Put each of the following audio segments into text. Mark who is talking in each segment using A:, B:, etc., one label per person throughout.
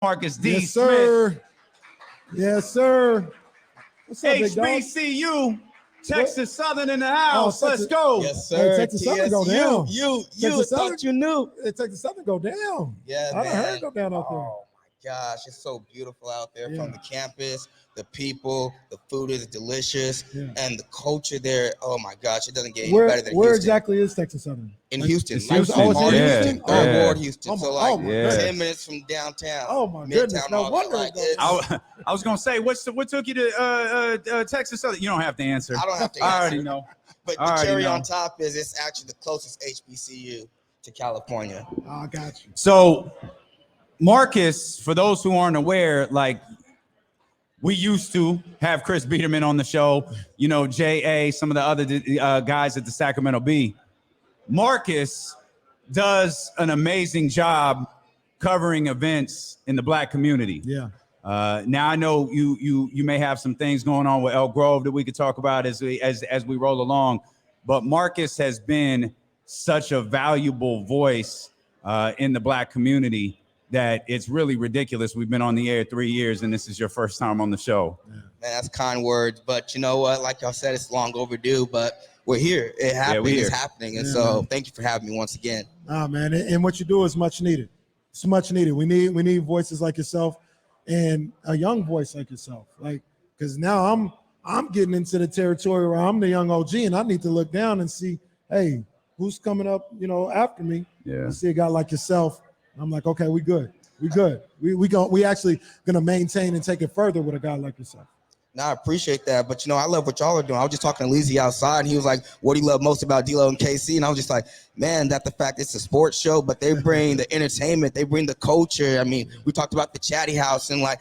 A: Marcus D.
B: Yes, sir.
A: Smith.
B: Yes, sir. What's up, big dog?
A: HBCU, Texas Southern in the house.
B: Oh,
A: Let's go.
C: Yes, sir.
B: Hey, Texas Southern go down.
C: You
B: Texas
C: thought
B: Southern?
C: you knew.
B: Hey, Texas Southern go down.
C: Yeah,
B: I
C: man.
B: heard it go down out there.
C: Oh my gosh, it's so beautiful out there.
B: Yeah.
C: From the campus, the people, the food is delicious,
B: Yeah.
C: and the culture there. Oh my gosh, it doesn't get any
B: Where
C: better than
B: where
C: Houston.
B: exactly is Texas Southern?
C: In
B: Like,
C: Houston,
A: It's
C: like
A: Houston.
B: Oh, it's in
A: Yeah.
B: Houston?
C: Third
A: Yeah.
C: Ward, Houston.
B: Oh my-
C: So like
B: oh my
A: Yeah.
C: 10 minutes from downtown.
B: Oh my
C: Midtown,
B: goodness! No
C: all that.
B: wonder
C: Like,
B: it goes.
A: I was gonna say, what took you to Texas Southern? You don't have to answer.
C: I don't have to
A: I
C: answer.
A: already know.
C: But
A: I
C: the
A: already
C: cherry
A: know.
C: on top is it's actually the closest HBCU to California.
B: Oh, I got you.
A: So, Marcus, for those who aren't aware, like we used to have Chris Biederman on the show, you know, J.A., some of the other guys at the Sacramento Bee. Marcus does an amazing job covering events in the Black community.
B: Yeah.
A: Now I know you may have some things going on with Elk Grove that we could talk about as we roll along, but Marcus has been such a valuable voice in the Black community that it's really ridiculous. We've been on the air 3 years, and this is your first time on the show.
C: Man, that's kind words, but you know what? Like y'all said, it's long overdue, but we're here. It happened.
A: we're
C: It's
A: here.
C: happening, and
B: Yeah,
C: so
B: man.
C: thank you for having me once again.
B: Man, and what you do is much needed. It's much needed. We need voices like yourself and a young voice like yourself. Like, because now I'm getting into the territory where I'm the young OG, and I need to look down and see, hey, who's coming up, after me?
A: Yeah.
B: I see a guy like yourself. I'm like, okay, we good. We actually gonna maintain and take it further with a guy like yourself.
C: Now I appreciate that, but I love what y'all are doing. I was just talking to Leezy outside, and he was like, "What do you love most about D-Lo and KC?" And I was just like, "Man, that the fact it's a sports show, but they bring the entertainment, they bring the culture. I mean, we talked about the Chatty House, and like,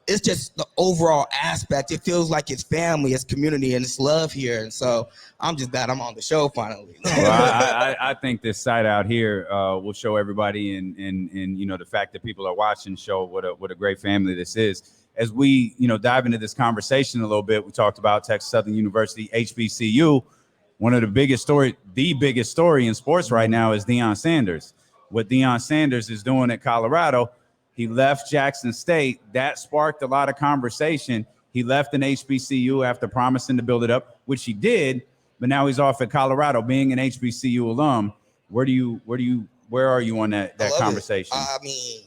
C: it's just the overall aspect. It feels like it's family, it's community, and it's love here. And so I'm just glad I'm on the show finally."
A: Well, I think this site out here will show everybody, and the fact that people are watching show what a great family this is. As we dive into this conversation a little bit, we talked about Texas Southern University, HBCU. One of the biggest story in sports right now is Deion Sanders. What Deion Sanders is doing at Colorado. He left Jackson State. That sparked a lot of conversation. He left an HBCU after promising to build it up, which he did. But now he's off at Colorado, being an HBCU alum. Where are you on that conversation?
C: I mean,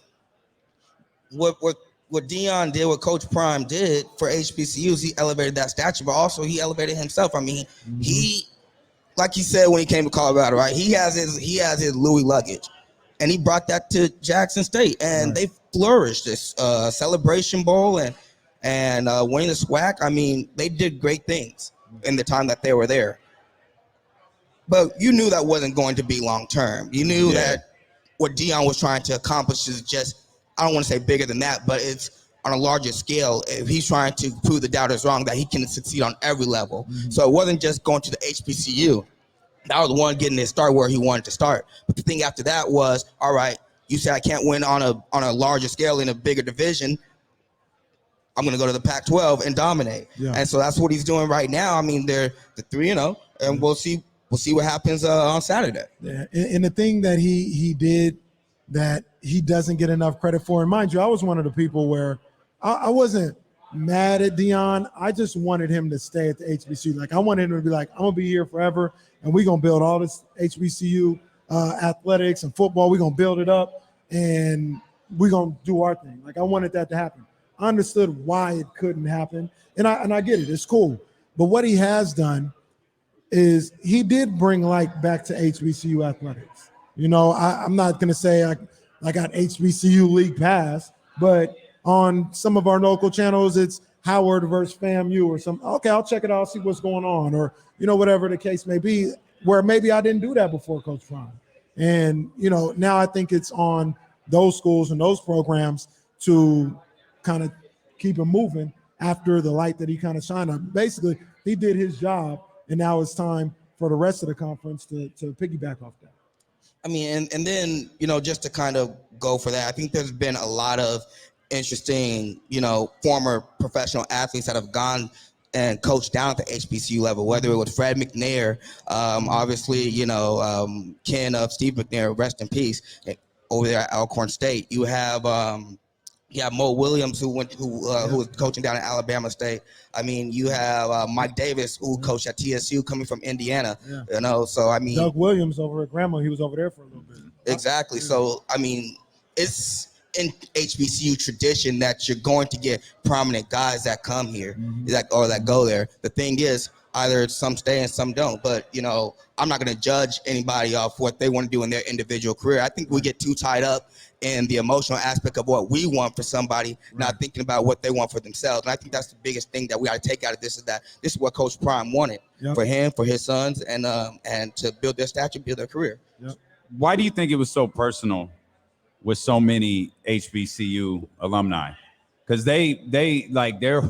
C: what Deion did, what Coach Prime did for HBCUs, he elevated that stature, but also he elevated himself. I mean, he, like he said when he came to Colorado, right? He has his Louis luggage, and he brought that to Jackson State, and they flourished. This Celebration Bowl and winning the SWAC. I mean, they did great things in the time that they were there. But you knew that wasn't going to be long term. You knew that what Deion was trying to accomplish is just, I don't want to say bigger than that, but it's on a larger scale. If he's trying to prove the doubters wrong, that he can succeed on every level. So it wasn't just going to the HBCU. That was the one getting his start where he wanted to start. But the thing after that was, all right, you said I can't win on a larger scale in a bigger division. I'm going to go to the Pac-12 and dominate. Yeah. And so that's what he's doing right now. I mean, they're the 3-0, and we'll see what happens on Saturday.
B: Yeah, and the thing that he did that he doesn't get enough credit for, and mind you, I was one of the people where I wasn't mad at Deion. I just wanted him to stay at the HBCU. Like, I wanted him to be like, I'm going to be here forever, and we're going to build all this HBCU athletics and football. We're going to build it up, and we're going to do our thing. Like, I wanted that to happen. I understood why it couldn't happen, and I get it. It's cool. But what he has done is he did bring light back to HBCU athletics. I'm not going to say I got HBCU League Pass, but on some of our local channels, it's Howard versus FAMU or something. Okay, I'll check it out, see what's going on, or, whatever the case may be, where maybe I didn't do that before Coach Prime. And, now I think it's on those schools and those programs to kind of keep him moving after the light that he kind of shined on. Basically, he did his job, and now it's time for the rest of the conference to piggyback off that.
C: I mean, and then, just to kind of go for that, I think there's been a lot of interesting, former professional athletes that have gone and coached down at the HBCU level, whether it was Fred McNair, obviously, Ken of Steve McNair, rest in peace, over there at Alcorn State. You have You have Mo Williams who was coaching down at Alabama State. I mean, you have Mike Davis who coached at TSU, coming from Indiana.
B: Yeah.
C: You know, so I mean,
B: Doug Williams over at Grandma, he was over there for a little bit.
C: Exactly. So I mean, it's in HBCU tradition that you're going to get prominent guys that come here, that go there. The thing is, either some stay and some don't. But you know, I'm not going to judge anybody off what they want to do in their individual career. I think we get too tied up in the emotional aspect of what we want for somebody, not thinking about what they want for themselves. And I think that's the biggest thing that we got to take out of this, is that this is what Coach Prime wanted for him, for his sons, and to build their stature, build their career.
A: Why do you think it was so personal with so many HBCU alumni? Because they like there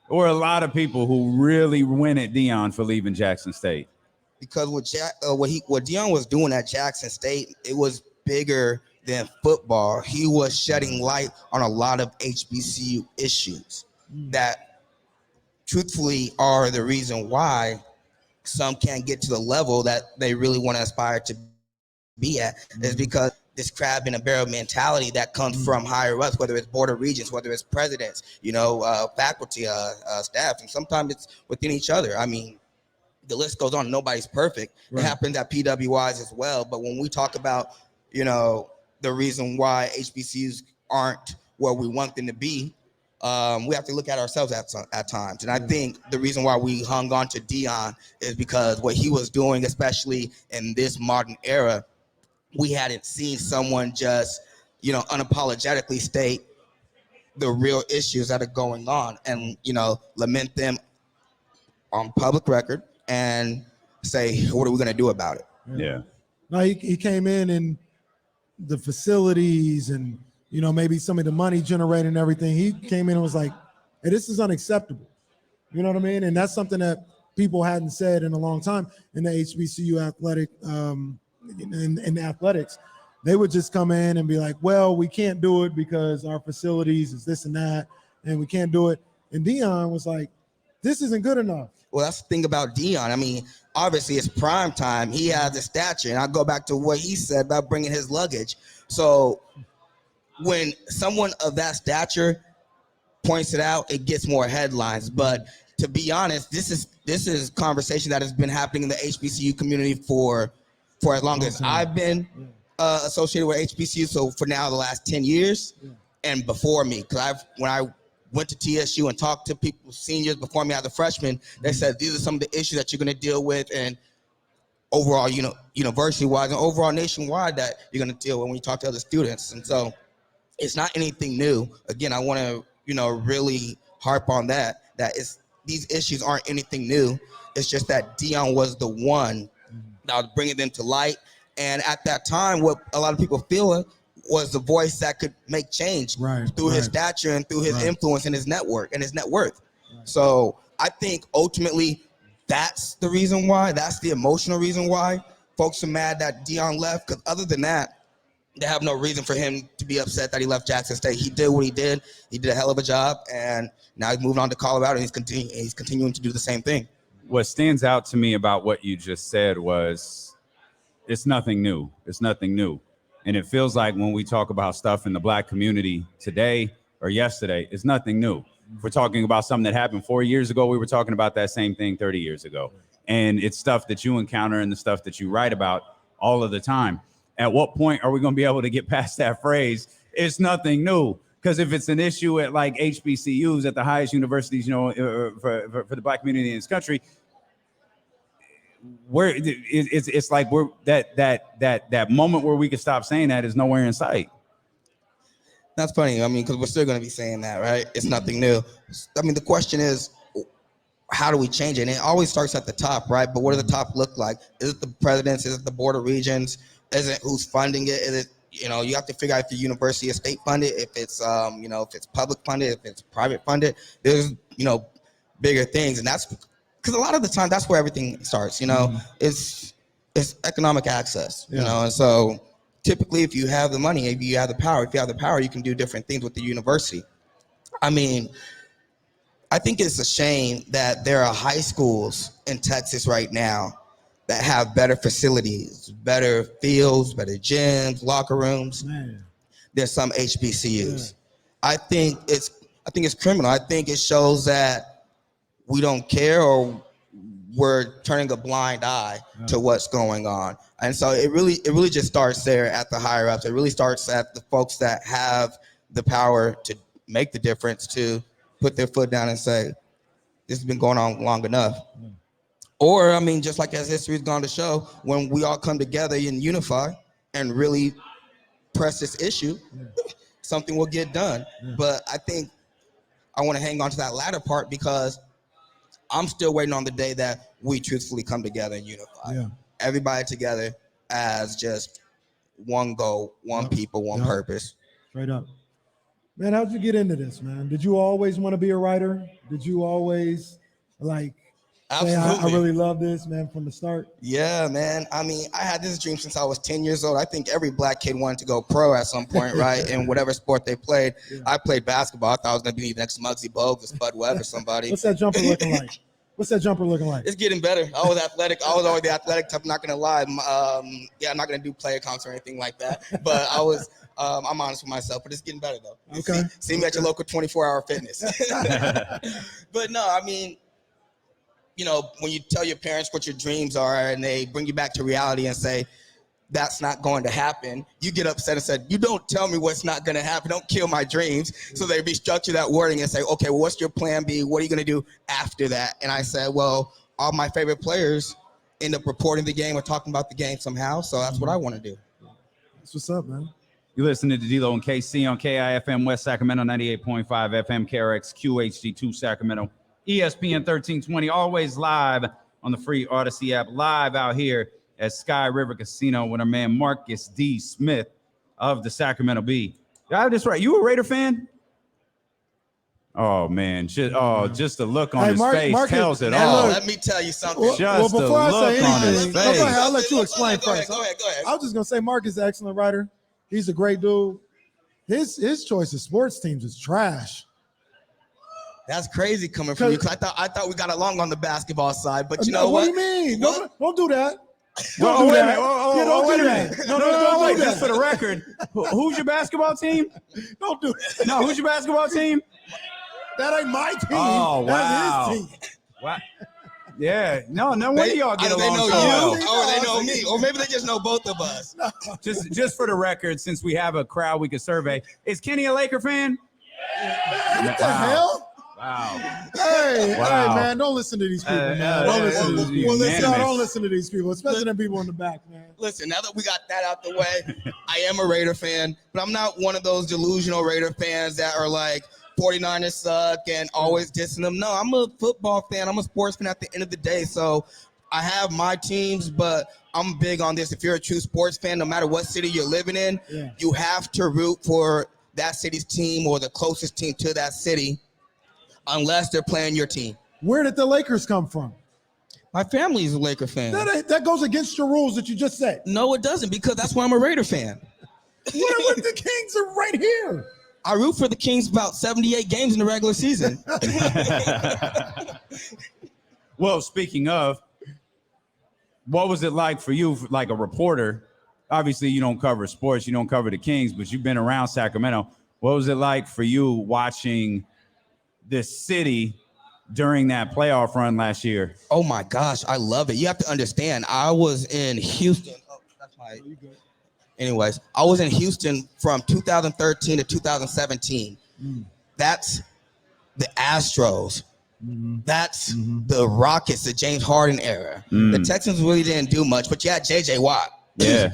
A: were a lot of people who really went at Deion for leaving Jackson State.
C: Because what Deion was doing at Jackson State, it was bigger than football. He was shedding light on a lot of HBCU issues that truthfully are the reason why some can't get to the level that they really want to aspire to be at, is because this crab in a barrel mentality that comes from higher ups, whether it's board of regents, whether it's presidents, faculty, staff, and sometimes it's within each other. I mean, the list goes on. Nobody's perfect. It happens at PWIs as well. But when we talk about, the reason why HBCUs aren't where we want them to be, we have to look at ourselves at times. And I think the reason why we hung on to Deion is because what he was doing, especially in this modern era, we hadn't seen someone just, unapologetically state the real issues that are going on and, lament them on public record and say, what are we going to do about it?
A: Yeah.
B: No, he came in and the facilities and, maybe some of the money generated and everything. He came in and was like, hey, this is unacceptable. You know what I mean? And that's something that people hadn't said in a long time in the HBCU athletic, in athletics. They would just come in and be like, well, we can't do it because our facilities is this and that, and we can't do it. And Deion was like, this isn't good enough.
C: Well, that's the thing about Deion. I mean, obviously it's prime time. He has the stature. And I'll go back to what he said about bringing his luggage. So when someone of that stature points it out, it gets more headlines. But to be honest, this is conversation that has been happening in the HBCU community for as long as I've been associated with HBCU. So for now, the last 10 years and before me, because when I went to TSU and talked to people, seniors before me as a freshman, they said these are some of the issues that you're going to deal with, and overall, university-wise and overall nationwide that you're going to deal with when you talk to other students. And so it's not anything new. Again, I want to, really harp on that these issues aren't anything new. It's just that Deion was the one that was bringing them to light. And at that time, what a lot of people feel was the voice that could make change through his stature and through his influence and his network and his net worth. So I think ultimately that's the reason why, that's the emotional reason why folks are mad that Deion left. Because other than that, they have no reason for him to be upset that he left Jackson State. He did what he did. He did a hell of a job. And now he's moving on to Colorado, and he's continuing to do the same thing.
A: What stands out to me about what you just said was it's nothing new. It's nothing new. And it feels like when we talk about stuff in the Black community today or yesterday, it's nothing new. If we're talking about something that happened 4 years ago, we were talking about that same thing 30 years ago. And it's stuff that you encounter and the stuff that you write about all of the time. At what point are we going to be able to get past that phrase, it's nothing new? Because if it's an issue at like HBCUs, at the highest universities, for the Black community in this country, where it's like we're that moment where we can stop saying that is nowhere in sight.
C: That's funny. I mean, because we're still going to be saying that, right? It's nothing new. I mean, the question is, how do we change it? And it always starts at the top, right? But what does the top look like? Is it the presidents? Is it the board of regents? Is it who's funding it? Is it, you have to figure out if the university is state funded, if it's, if it's public funded, if it's private funded. There's, bigger things. And that's because a lot of the time that's where everything starts, it's economic access, and so typically if you have the money, if you have the power, you can do different things with the university. I mean, I think it's a shame that there are high schools in Texas right now that have better facilities, better fields, better gyms, locker rooms. There's some HBCUs. I think it's criminal. I think it shows that we don't care, or we're turning a blind eye to what's going on. And so it really just starts there at the higher ups. It really starts at the folks that have the power to make the difference, to put their foot down and say, this has been going on long enough. Or, I mean, just like as history's gone to show, when we all come together and unify and really press this issue, something will get done. But I think I want to hang on to that latter part, because I'm still waiting on the day that we truthfully come together and unify. Yeah. Everybody together as just one goal, one people, one purpose.
B: Straight up. Man, how'd you get into this, man? Did you always want to be a writer? Did you always say, I really love this, man, from the start?
C: Yeah, man. I mean, I had this dream since I was 10 years old. I think every black kid wanted to go pro at some point, right? In whatever sport they played. Yeah. I played basketball. I thought I was going to be the next Muggsy Bogues, Bud Webb, or somebody.
B: What's that jumper looking like?
C: It's getting better. I was athletic. I was always the athletic type. I'm not going to lie. I'm not going to do player comps or anything like that. But I was, I'm honest with myself, but it's getting better, though.
B: Okay.
C: See me at your local 24-hour fitness. But no, I mean, you know, when you tell your parents what your dreams are and they bring you back to reality and say, that's not going to happen, you get upset and said, you don't tell me what's not going to happen. Don't kill my dreams. So they restructure that wording and say, okay, well, what's your plan B? What are you going to do after that? And I said, well, all my favorite players end up reporting the game or talking about the game somehow. So that's what I want to do.
B: That's what's up, man.
A: You're listening to D-Lo and KC on KIFM West Sacramento, 98.5 FM, KRX QHD2 Sacramento, ESPN 1320, always live on the free Odyssey app, live out here at Sky River Casino with our man Marcus D. Smith of the Sacramento Bee. Did I have this right? You a Raider fan? Oh, man. Just the look on his face tells it all.
C: Let me tell you something.
B: Well, before I say anything,
C: go
B: ahead, I'll let you explain first.
C: Go ahead.
B: I was just going to say Marcus is an excellent writer. He's a great dude. His choice of sports teams is trash.
C: That's crazy coming from you, because I thought we got along on the basketball side, but you know
B: what?
C: What
B: do you mean? Don't do that.
A: Don't do that.
B: Don't do that.
A: No, wait. Just for the record, who's your basketball team?
B: Don't do that.
A: No, who's your basketball team?
B: That ain't my team.
A: Oh, wow.
B: That's his team.
A: Wow. Yeah. No wonder y'all get along.
C: They know
A: so well.
C: you, or they know me, or maybe they just know both of us.
B: No.
A: Just for the record, since we have a crowd we could survey, is Kenny a Laker fan?
B: What the hell?
A: Wow.
B: Hey, man, don't listen to these people, man. Don't listen to these people. Don't listen to these people, especially them people in the back, man.
C: Listen, now that we got that out the way, I am a Raider fan, but I'm not one of those delusional Raider fans that are like, 49ers suck and always dissing them. No, I'm a football fan. I'm a sports fan at the end of the day. So I have my teams, but I'm big on this. If you're a true sports fan, no matter what city you're living in, you have to root for that city's team or the closest team to that city, unless they're playing your team.
B: Where did the Lakers come from?
C: My family is a Laker fan.
B: That goes against your rules that you just said.
C: No, it doesn't, because that's why I'm a Raider fan.
B: What the Kings are right here.
C: I root for the Kings about 78 games in the regular season.
A: Well, speaking of, what was it like for you, like a reporter? Obviously, you don't cover sports, you don't cover the Kings, but you've been around Sacramento. What was it like for you watching this city during that playoff run last year?
C: Oh, my gosh, I love it. You have to understand, I was in Houston. Oh, that's my... Anyways, I was in Houston from 2013 to 2017. That's the Astros. That's the Rockets, the James Harden era. The Texans really didn't do much, but you had J.J. Watt.
A: Yeah.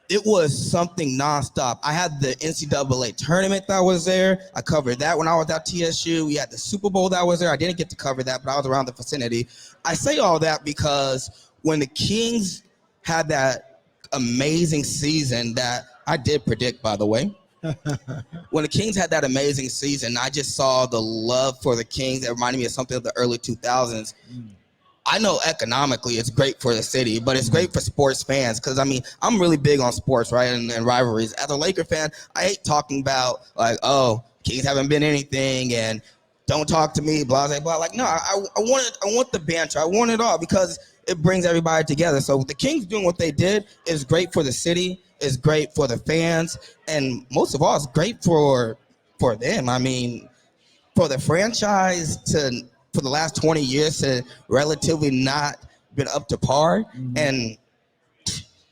C: It was something nonstop. I had the NCAA tournament that was there. I covered that when I was at TSU. We had the Super Bowl that was there. I didn't get to cover that, but I was around the vicinity. I say all that because when the Kings had that amazing season that I did predict, by the way. When the Kings had that amazing season, I just saw the love for the Kings. It reminded me of something of the early 2000s. I know economically it's great for the city, but it's great for sports fans because, I mean, I'm really big on sports, right, and rivalries. As a Laker fan, I hate talking about, like, oh, Kings haven't been anything and don't talk to me, blah, blah, blah. Like, no, I want the banter. I want it all because it brings everybody together. So the Kings doing what they did is great for the city, is great for the fans, and most of all, it's great for for them. I mean, for the franchise for the last 20 years to relatively not been up to par, and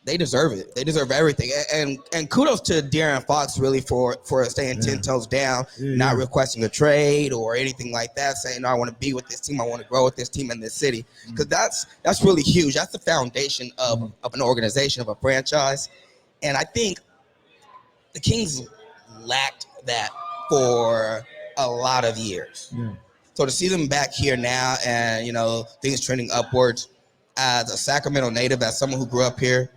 C: they deserve it. They deserve everything. And kudos to De'Aaron Fox really for staying 10 toes down, not requesting a trade or anything like that, saying, no, I want to be with this team. I want to grow with this team in this city. Because that's really huge. That's the foundation of an organization, of a franchise. And I think the Kings lacked that for a lot of years. Yeah. So to see them back here now and, things trending upwards, as a Sacramento native, as someone who grew up here,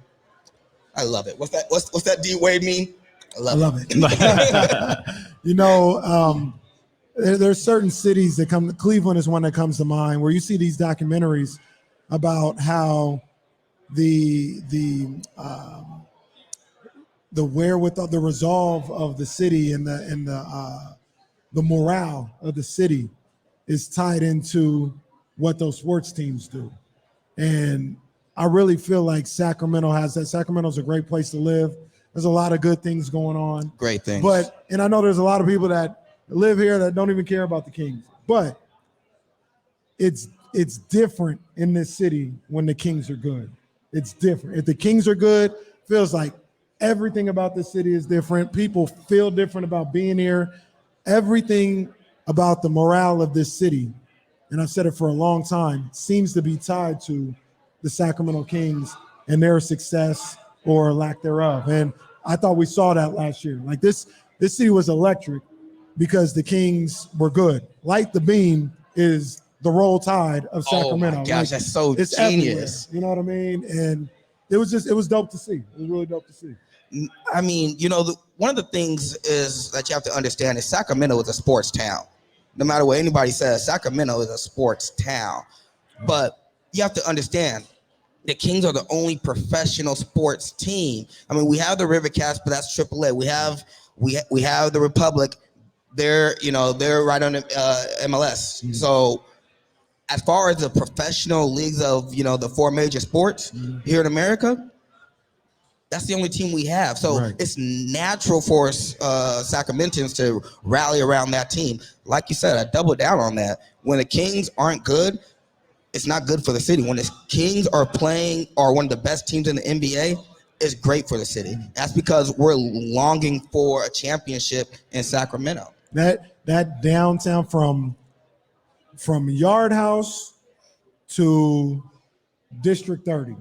C: I love it. What's that D Wade mean? I love it.
B: There's certain cities that come. Cleveland is one that comes to mind, where you see these documentaries about how the wherewithal, the resolve of the city and the morale of the city is tied into what those sports teams do. And I really feel like Sacramento has that. Sacramento's a great place to live. There's a lot of good things going on.
C: Great things.
B: And I know there's a lot of people that live here that don't even care about the Kings. But it's different in this city when the Kings are good. It's different. If the Kings are good, feels like everything about this city is different. People feel different about being here. Everything about the morale of this city, and I've said it for a long time, seems to be tied to the Sacramento Kings and their success or lack thereof. And I thought we saw that last year. Like this city was electric because the Kings were good. Light the beam is the roll tide of Sacramento.
C: Oh my gosh, that's so genius.
B: Everywhere, you know what I mean? And it was dope to see. It was really dope to see.
C: I mean, one of the things is that you have to understand is Sacramento is a sports town. No matter what anybody says, Sacramento is a sports town. But you have to understand, the Kings are the only professional sports team. I mean, we have the Rivercats, but that's AAA. We have the Republic. They're right on MLS. Mm-hmm. So as far as the professional leagues of the four major sports here in America, that's the only team we have. So It's natural for Sacramentans to rally around that team. Like you said, I double down on that. When the Kings aren't good, it's not good for the city. When the Kings are one of the best teams in the NBA, it's great for the city. That's because we're longing for a championship in Sacramento.
B: That downtown from Yard House to District 30,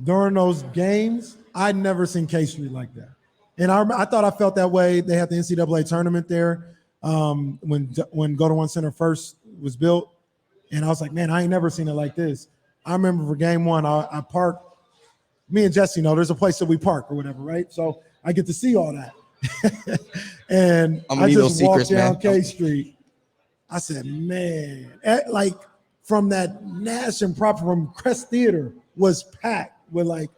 B: during those games, I'd never seen K Street like that. And I thought I felt that way. They had the NCAA tournament there when Go to One Center first was built. And I was like, man, I ain't never seen it like this. I remember for game one, I parked. Me and Jesse there's a place that we park or whatever, right? So I get to see all that. And I just walked down K Street. I said, man, like from that Nash and Prop from Crest Theater was packed with like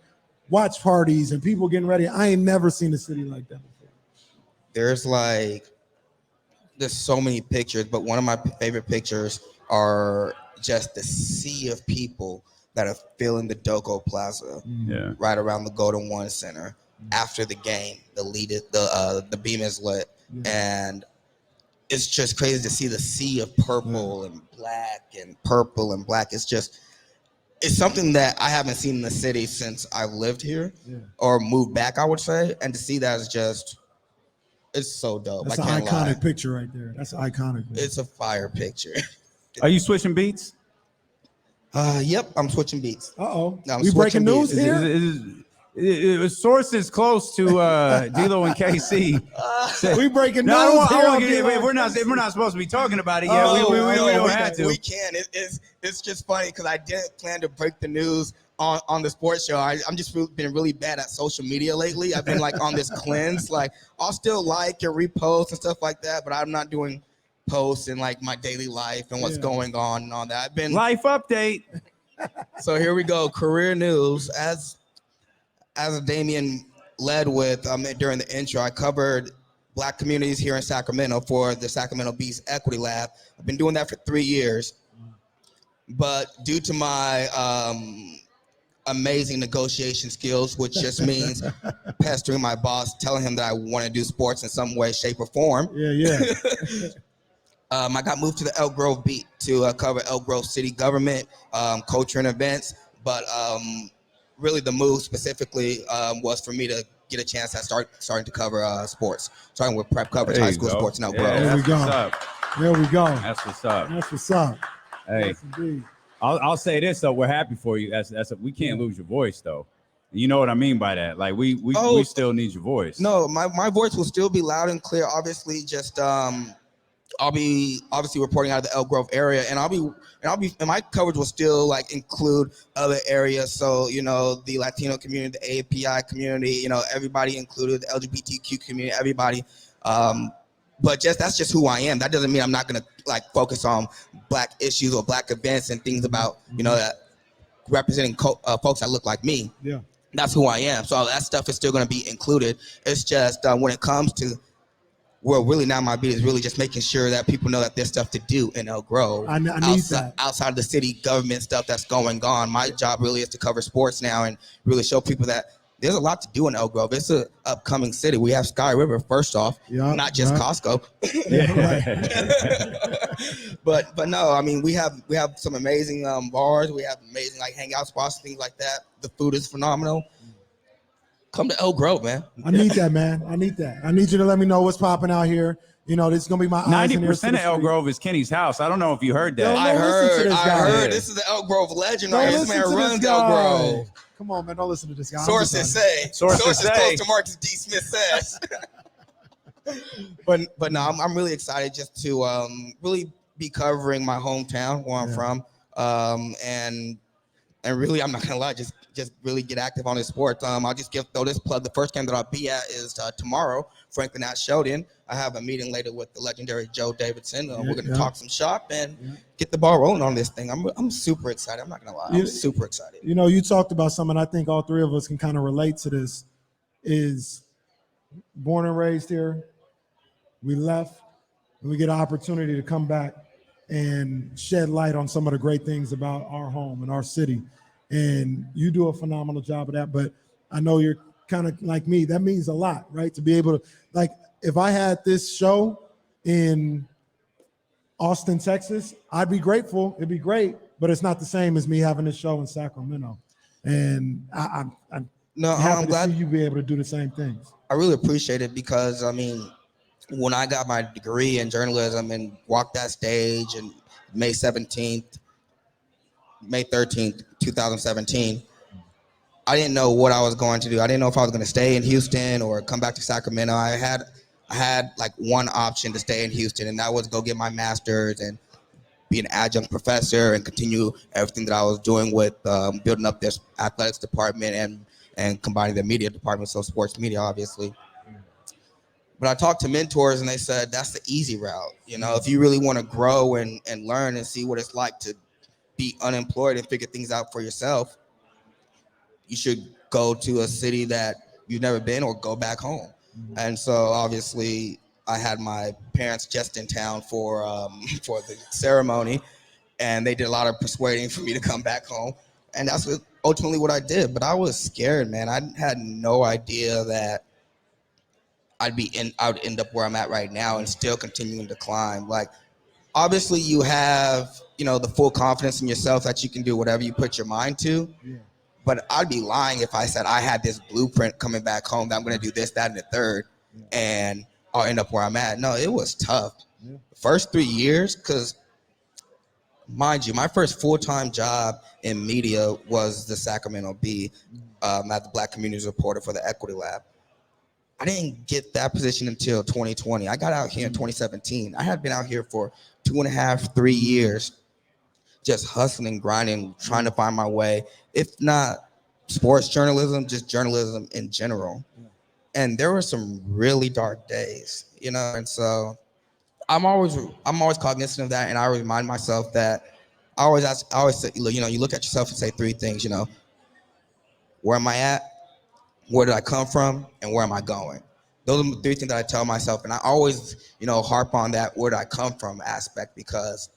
B: watch parties and people getting ready. I ain't never seen a city like that before.
C: There's so many pictures, but one of my favorite pictures are just the sea of people that are filling the Doco Plaza right around the Golden One Center. After the game, the beam is lit, and it's just crazy to see the sea of purple and black and purple and black. It's something that I haven't seen in the city since I've lived here or moved back, I would say. And to see that is it's so dope.
B: That's an iconic picture right there. That's iconic.
C: It's a fire picture.
A: Are you switching beats?
C: Yep, I'm switching beats.
B: Uh-oh. We breaking news here?
A: Sources close to D'Lo and KC.
B: We breaking news here.
A: We're not supposed to be talking about it yet. We don't have to.
C: We can. It's just funny because I didn't plan to break the news on the sports show. I'm just been really bad at social media lately. I've been on this cleanse. I'll still like and repost and stuff like that, but I'm not doing posts in my daily life and what's going on and all that. I've been
A: life update.
C: So here we go. Career news. As Damian led with during the intro, I covered Black communities here in Sacramento for the Sacramento Beast Equity Lab. I've been doing that for 3 years, but due to my amazing negotiation skills, which just means pestering my boss, telling him that I want to do sports in some way, shape, or form.
B: Yeah.
C: I got moved to the Elk Grove beat to cover Elk Grove city government, culture and events. But really the move specifically was for me to get a chance at starting to cover sports, starting with prep coverage, high school sports in Elk Grove.
B: There we go. There we go.
A: That's what's up.
B: That's what's up.
A: Hey,
B: Yes, indeed.
A: I'll say this though, we're happy for you. We can't lose your voice though. You know what I mean by that? Like we still need your voice.
C: No, my voice will still be loud and clear. Obviously, just I'll be obviously reporting out of the Elk Grove area, and and my coverage will still like include other areas. So, you know, the Latino community, the API community, you know, everybody included, the LGBTQ community, everybody. But that's just who I am. That doesn't mean I'm not going to like focus on Black issues or Black events and things about, you know, that representing folks that look like me.
B: Yeah.
C: That's who I am. So that stuff is still going to be included. It's just when it comes to, well, really now my beat is really just making sure that people know that there's stuff to do in Elk Grove.
B: I need that.
C: Outside of the city government stuff that's going on. My job really is to cover sports now and really show people that there's a lot to do in Elk Grove. It's an upcoming city. We have Sky River, first off, not just Costco. But no, I mean, we have some amazing bars. We have amazing like hangout spots, things like that. The food is phenomenal. Come to Elk Grove, man.
B: I need that, man. I need that. I need you to let me know what's popping out here. You know, this is gonna be my
A: 90% of Elk Grove is Kenny's house. I don't know if you heard that.
C: I heard. This is the Elk Grove legend, right? This man runs Elk Grove.
B: Come on, man. Don't listen to this guy.
C: Sources say. Sources close to Marcus D. Smith says. but no, I'm really excited just to really be covering my hometown, where I'm from, and really, I'm not gonna lie, just really get active on this sport. I'll just throw this plug. The first game that I'll be at is tomorrow, Franklin at Sheldon. I have a meeting later with the legendary Joe Davidson. We're gonna talk some shop and get the ball rolling on this thing. I'm super excited. I'm not gonna lie, I'm super excited.
B: You know, you talked about something I think all three of us can kind of relate to. This is born and raised here. We left, and we get an opportunity to come back and shed light on some of the great things about our home and our city. And you do a phenomenal job of that. But I know you're kind of like me. That means a lot, right? To be able to, like, if I had this show in Austin, Texas, I'd be grateful. It'd be great, but it's not the same as me having this show in Sacramento. And I'm happy to see you be able to do the same things. I
C: really appreciate it because, I mean, when I got my degree in journalism and walked that stage and May 13th, 2017, I didn't know what I was going to do. I didn't know if I was going to stay in Houston or come back to Sacramento. I had like one option to stay in Houston, and that was go get my master's and be an adjunct professor and continue everything that I was doing with building up this athletics department and combining the media department, so sports media, obviously. But I talked to mentors, and they said that's the easy route. You know, if you really want to grow and learn and see what it's like to be unemployed and figure things out for yourself, you should go to a city that you've never been or go back home. And so obviously I had my parents just in town for the ceremony, and they did a lot of persuading for me to come back home. And that's ultimately what I did. But I was scared, man. I had no idea that I would end up where I'm at right now and still continuing to climb. Like, obviously you have, you know, the full confidence in yourself that you can do whatever you put your mind to. Yeah. But I'd be lying if I said I had this blueprint coming back home that I'm going to do this, that, and the third, and I'll end up where I'm at. No, it was tough. Yeah. The first 3 years, because mind you, my first full-time job in media was the Sacramento Bee, as the Black Communities Reporter for the Equity Lab. I didn't get that position until 2020. I got out here in 2017. I had been out here for 2.5, 3 years, just hustling, grinding, trying to find my way. If not sports journalism, just journalism in general. And there were some really dark days, you know. And so I'm always cognizant of that, and I remind myself that I always say, you know, you look at yourself and say three things, you know: where am I at? Where did I come from, and where am I going? Those are the three things that I tell myself, and I always, you know, harp on that where did I come from aspect, because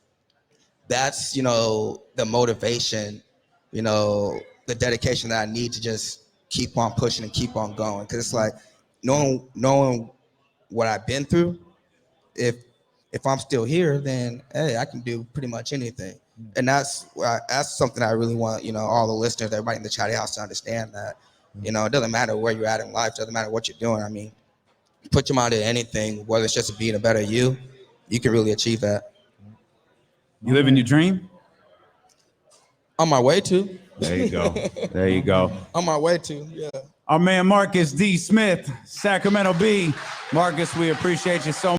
C: that's, you know, the motivation, you know, the dedication that I need to just keep on pushing and keep on going. Because it's like knowing what I've been through, if I'm still here, then hey, I can do pretty much anything. And that's something I really want, all the listeners, everybody in the chatty house to understand that, it doesn't matter where you're at in life, doesn't matter what you're doing. I mean, put your mind to anything, whether it's just being a better you can really achieve that.
A: You living your dream?
C: On my way to.
A: There you go. There you go.
C: On my way to, yeah.
A: Our man Marcus D. Smith, Sacramento B. Marcus, we appreciate you so much.